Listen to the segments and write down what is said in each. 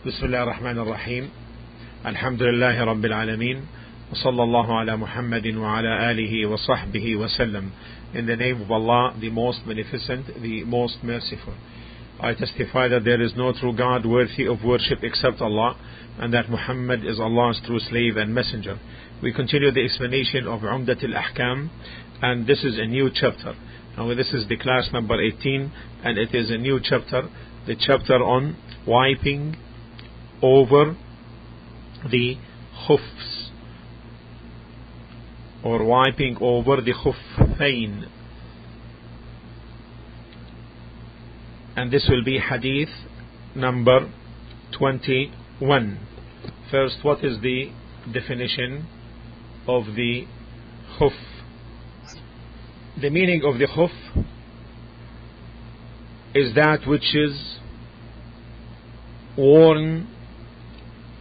بسم الله الرحمن الرحيم الحمد لله رب العالمين وصلى الله على محمد وعلى آله وصحبه وسلم. In the name of Allah, the most beneficent, the most merciful. I testify that there is no true God worthy of worship except Allah, and that Muhammad is Allah's true slave and messenger. We continue the explanation of Umdat al-Ahkam, and this is a new chapter. Now this is the class number 18, and it is a new chapter, the chapter on wiping over the khufs, or wiping over the khuffain. And this will be hadith number 21. First, what is the definition of the khuf? The meaning of the khuf is that which is worn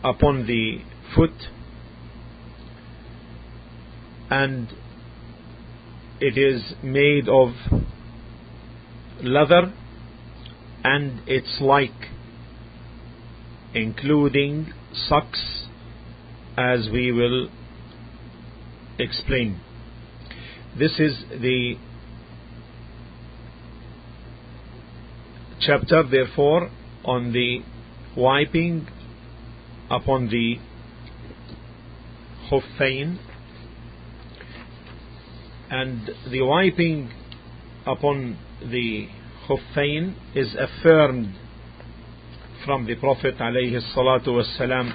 upon the foot, and it is made of leather and its like, including socks, as we will explain. This is the chapter, therefore, on the wiping upon the khuffain. And the wiping upon the khuffain is affirmed from the Prophet alayhi salatu wassalam,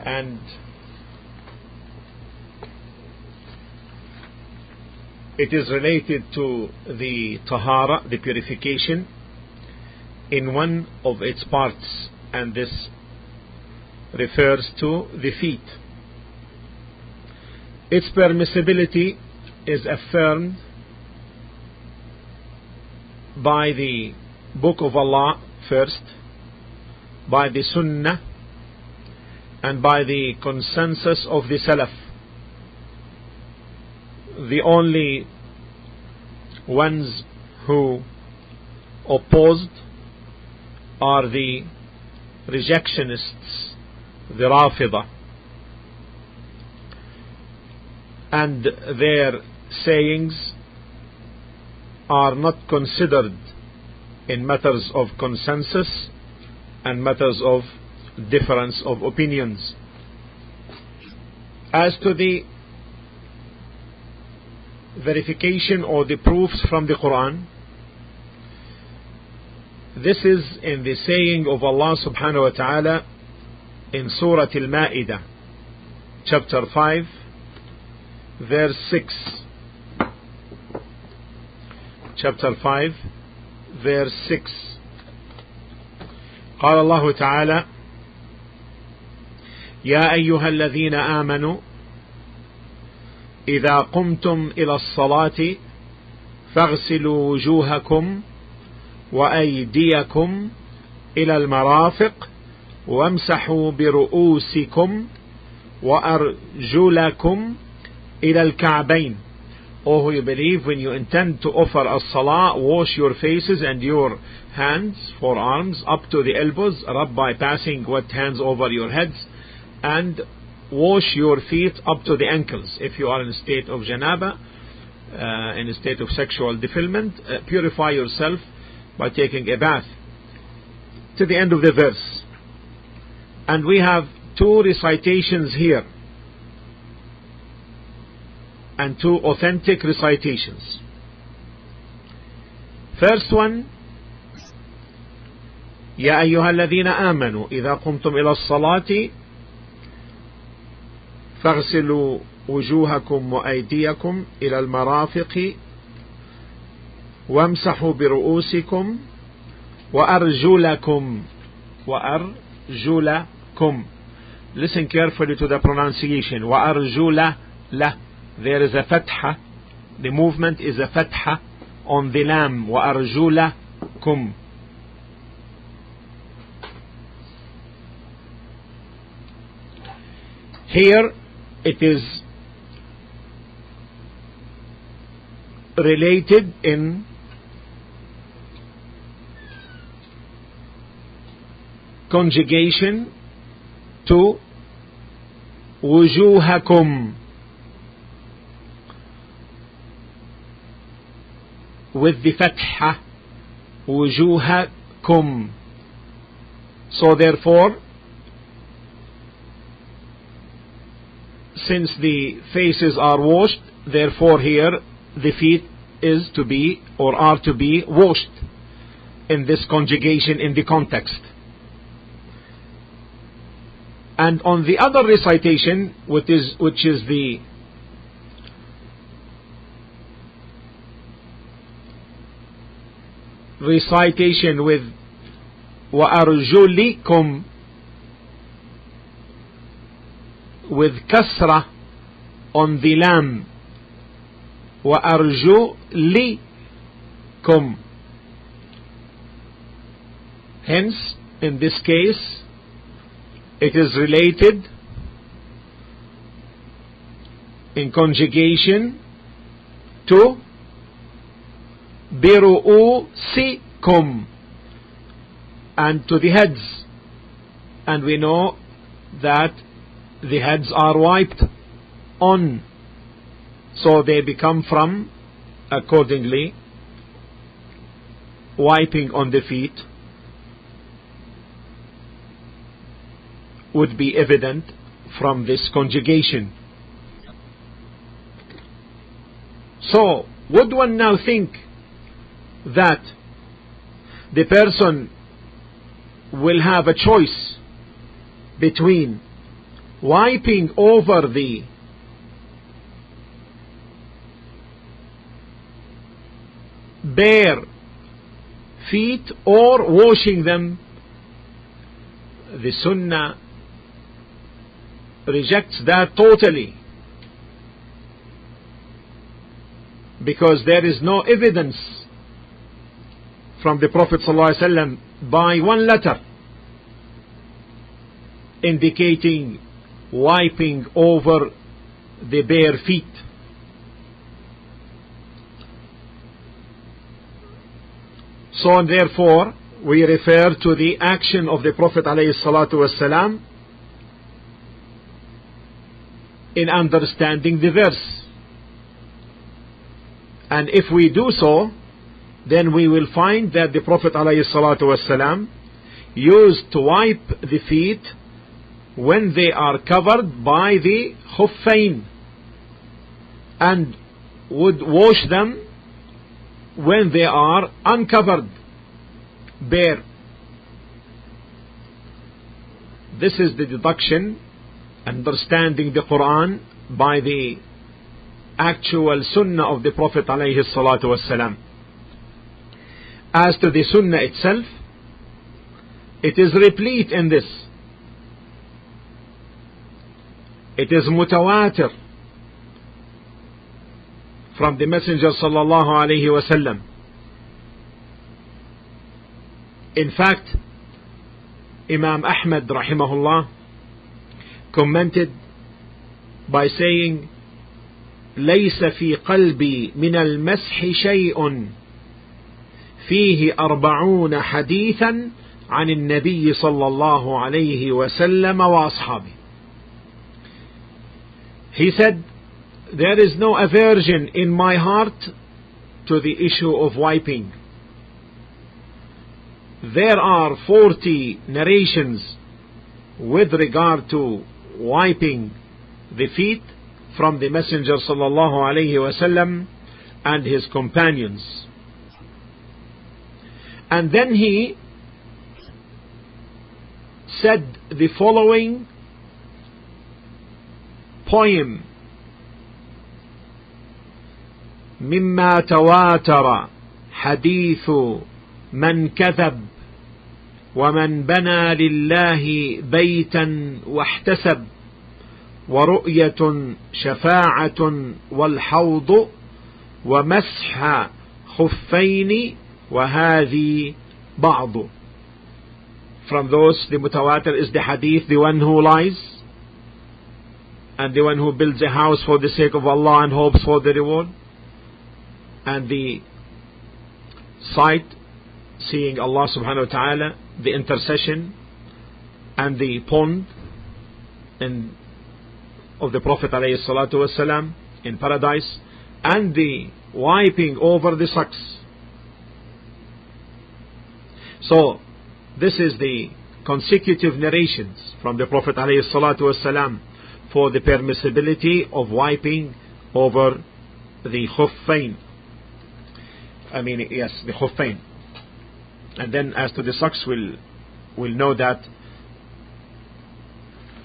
and it is related to the tahara, the purification, in one of its parts, and this refers to the feet. Its permissibility is affirmed by the Book of Allah first, by the Sunnah, and by the consensus of the Salaf. The only ones who opposed are the rejectionists, the Rafidah, and their sayings are not considered in matters of consensus and matters of difference of opinions. As to the verification or the proofs from the Quran, this is in the saying of Allah subhanahu wa ta'ala in Surah Al-Ma'idah, chapter 5, verse 6. Chapter 5, verse 6. قال الله تعالى: يا أيها الذين آمنوا إذا قمتم إلى الصلاة فاغسلوا وجوهكم وأيديكم إلى المرافق وامسحوا برؤوسكم وأرجلكم إلى الكعبين. O who you believe, when you intend to offer a salah, wash your faces and your hands, forearms, up to the elbows, rub by passing wet hands over your heads, and wash your feet up to the ankles. If you are in a state of janaba, in a state of sexual defilement, purify yourself by taking a bath, to the end of the verse. And we have two recitations here, and two authentic recitations. First one: يا أيها الذين آمنوا إذا قمتم إلى الصلاة فاغسلوا وجوهكم وأيديكم إلى المرافق وامسحوا برؤوسكم وأرجلكم. وأرجلكم. Listen carefully to the pronunciation. وأرجل. There is a fatha. The movement is a fatha on the lam. وأرجلكم. Here it is related in conjugation to wujuhakum with the fatha, wujuhakum. So therefore, since the faces are washed, therefore here the feet is to be or are to be washed in this conjugation in the context. And on the other recitation, which is the recitation with وَأَرْجُلِكُمْ with kasra on the lam, وَأَرْجُلِكُمْ. Hence, in this case, it is related in conjugation to biru'usikum, and to the heads. And we know that the heads are wiped on, so they become from, accordingly, wiping on the feet would be evident from this conjugation. So, would one now think that the person will have a choice between wiping over the bare feet or washing them? The Sunnah rejects that totally, because there is no evidence from the Prophet ﷺ by one letter indicating wiping over the bare feet. So therefore we refer to the action of the Prophet ﷺ in understanding the verse. And if we do so, then we will find that the Prophet ﷺ used to wipe the feet when they are covered by the khuffain, and would wash them when they are uncovered, bare. This is the deduction, understanding the Quran by the actual Sunnah of the Prophet ﷺ. As to the Sunnah itself, it is replete in this. It is mutawatir from the Messenger sallallahu alaihi wasallam. In fact, Imam Ahmad rahimahullah commented by saying, ليس في قلبي من المسح شيء فيه 40 حديثا عن النبي صلى الله عليه وسلم وأصحابه. He said, there is no aversion in my heart to the issue of wiping. There are 40 narrations with regard to wiping the feet from the Messenger sallallahu alaihi wasallam and his companions. And then he said the following poem: مما تواتر حديث من كذب ومن بنى لله بيتا واحتسب ورؤية شفاعة والحوض ومسح خفين وهذه بعض. From those, the mutawatir is the hadith, the one who lies and the one who builds a house for the sake of Allah and hopes for the reward, and the sight, seeing Allah subhanahu wa ta'ala, the intercession and the pond of the Prophet ﷺ in paradise, and the wiping over the socks. So this is the consecutive narrations from the Prophet ﷺ for the permissibility of wiping over the khuffain. The khuffain. And then as to the socks, we'll know that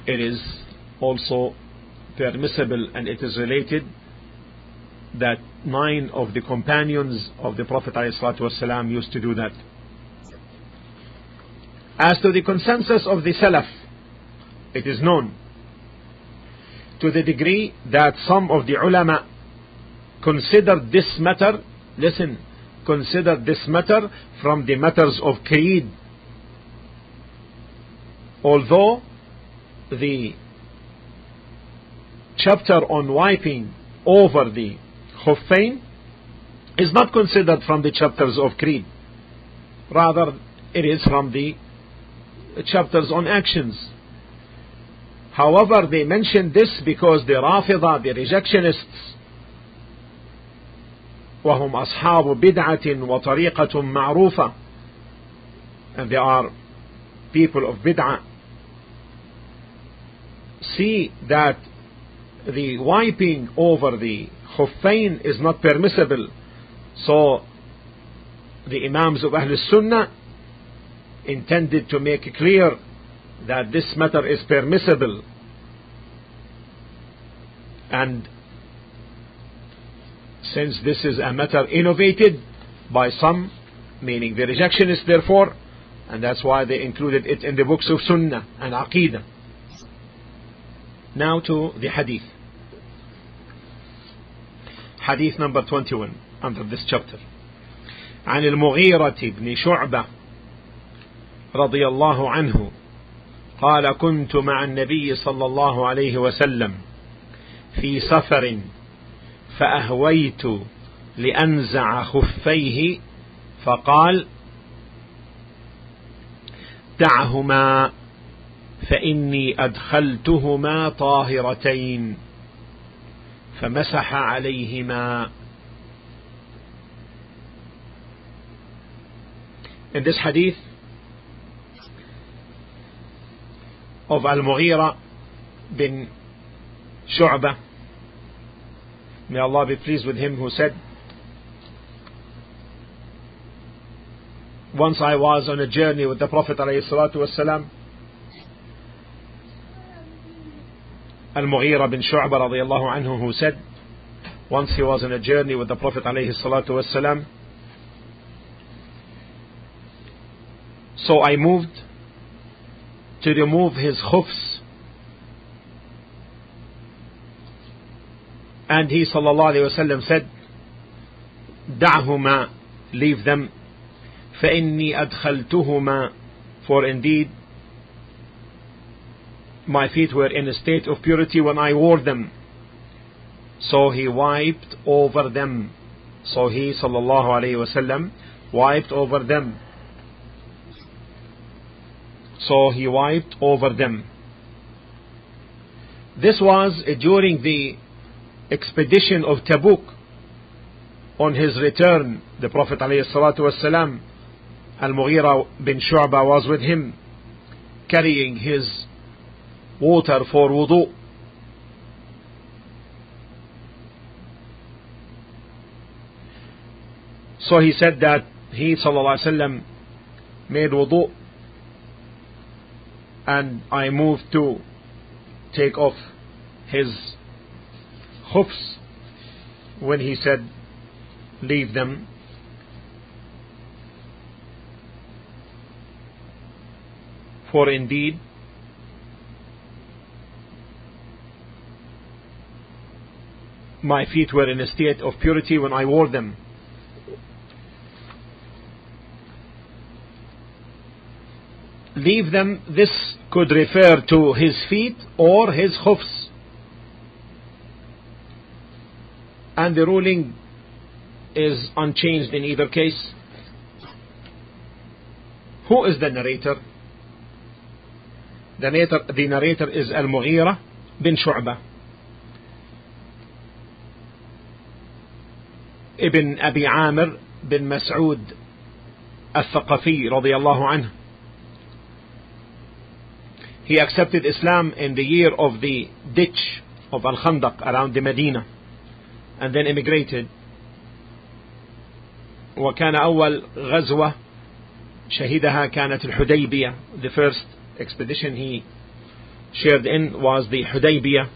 it is also permissible, and it is related that 9 of the companions of the Prophet ﷺ used to do that. As to the consensus of the Salaf, it is known to the degree that some of the ulama considered this matter, considered this matter from the matters of creed, although the chapter on wiping over the khuffain is not considered from the chapters of creed, rather it is from the chapters on actions. However, they mention this because the Rafida, the rejectionists, وهم أصحاب بدعة وطريقة معروفة, and they are people of bid'ah, see that the wiping over the khuffain is not permissible. So the Imams of Ahl Sunnah intended to make clear that this matter is permissible, and since this is a matter innovated by some, meaning the rejectionists, therefore, and that's why they included it in the books of Sunnah and Aqidah. Now to the hadith. Hadith number 21 under this chapter. عن المغيرة بن شعبة رضي الله عنه قال كنت مع النبي صلى الله عليه وسلم في سفر فأهويت لأنزع خفيه فقال دعهما فإني أدخلتهما طاهرتين فمسح عليهما. In this hadith of Al-Mughira bin Shu'bah, may Allah be pleased with him, who said, once I was on a journey with the Prophet ﷺ. Al-Mughira bin Shu'bah radiyallahu anhu, who said, once he was on a journey with the Prophet ﷺ, so I moved to remove his khufs, and he sallallahu alayhi wasallam said, da'huma, leave them, فإني أدخلتهما, for indeed my feet were in a state of purity when I wore them. So he wiped over them. So he sallallahu alayhi wasallam wiped over them. So he wiped over them. This was during the expedition of Tabuk. On his return, the Prophet ﷺ, Al-Mughira bin Shu'bah was with him, carrying his water for wudu. So he said that he ﷺ made wudu, and I moved to take off his khufs when he said, leave them. For indeed my feet were in a state of purity when I wore them. Leave them, this could refer to his feet or his khufs, and the ruling is unchanged in either case. Who is the narrator? The narrator is Al-Mughira bin Shu'bah ibn Abi Amir bin Mas'ud Al-Thaqafi radiyallahu anhu. He accepted Islam in the year of the ditch of Al-Khandaq around the Medina, and then immigrated. وكان أول غزوة شهدها كانت الحديبية. The first expedition he shared in was the Hudaybiyah,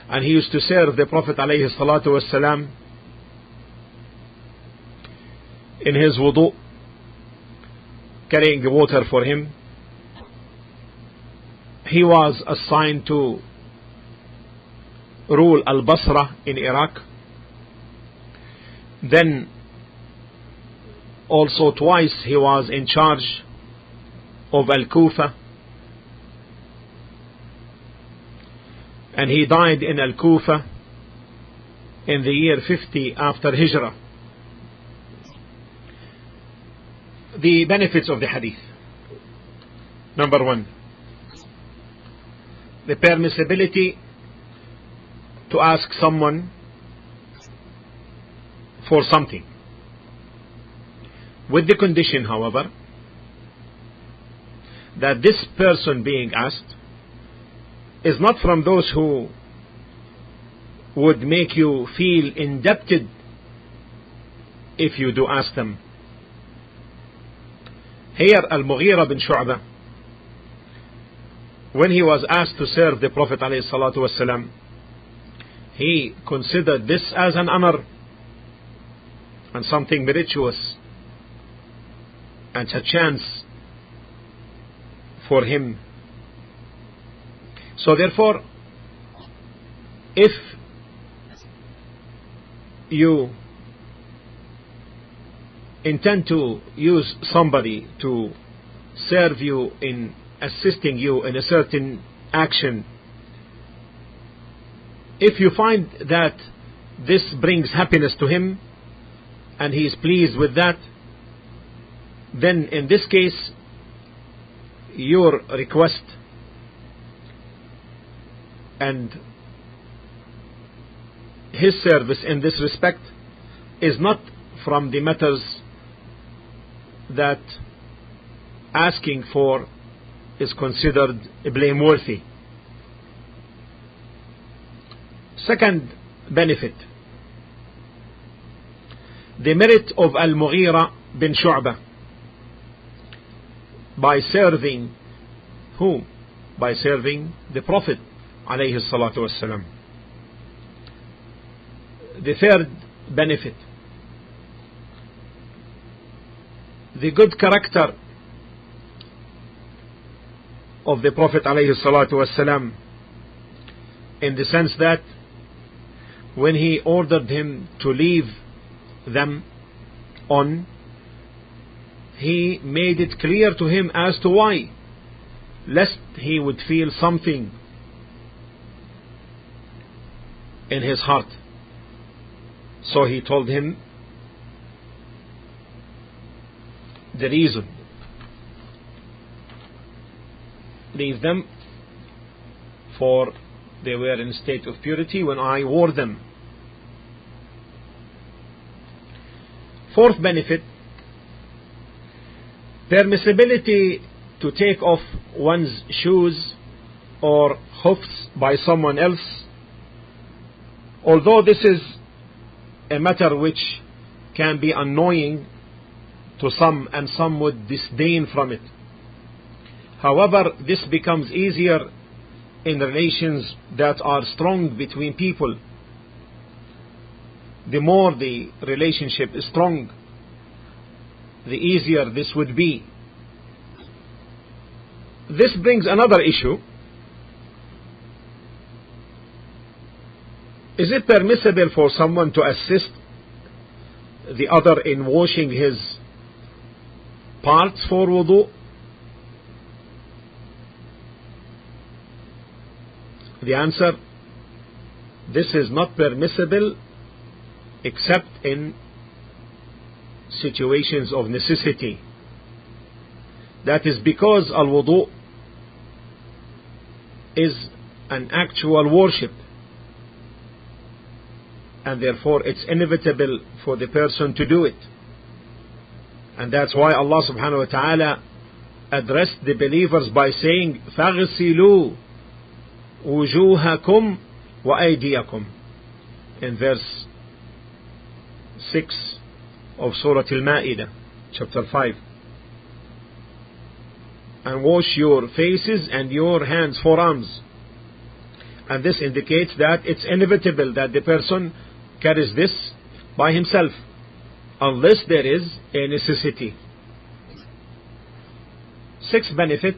and he used to serve the Prophet عليه الصلاة والسلام in his wudu, carrying the water for him. He was assigned to rule Al-Basra in Iraq. Then also twice he was in charge of Al-Kufa, and he died in Al-Kufa in the year 50 after Hijrah. The benefits of the hadith. Number 1, the permissibility to ask someone for something, with the condition, however, that this person being asked is not from those who would make you feel indebted if you do ask them. Here Al-Mughira bin Shu'bah, when he was asked to serve the Prophet ﷺ, he considered this as an honor and something meritorious and a chance for him. So therefore, if you intend to use somebody to serve you in assisting you in a certain action, if you find that this brings happiness to him and he is pleased with that, then in this case your request and his service in this respect is not from the matters that asking for is considered blameworthy. Second benefit, the merit of Al-Mughira bin Shu'bah by serving whom? By serving the Prophet alayhi salatu wassalam. The third benefit, the good character of the Prophet alayhi salatu wassalam, in the sense that when he ordered him to leave them on, he made it clear to him as to why, lest he would feel something in his heart. So he told him the reason. Leave them, for they were in a state of purity when I wore them. Fourth benefit, permissibility to take off one's shoes or hoofs by someone else, although this is a matter which can be annoying to some and some would disdain from it. However, this becomes easier in relations that are strong between people. The more the relationship is strong, the easier this would be. This brings another issue. Is it permissible for someone to assist the other in washing his parts for wudu? The answer, this is not permissible except in situations of necessity. That is because al-wudu is an actual worship, and therefore it's inevitable for the person to do it. And that's why Allah subhanahu wa ta'ala addressed the believers by saying فَاغْسِلُوا وُجُوهَكُمْ وَأَيْدِيَكُمْ in verse 6 of Surah Al-Ma'idah, chapter 5. And wash your faces and your hands, forearms. And this indicates that it's inevitable that the person carries this by himself, unless there is a necessity. Sixth benefit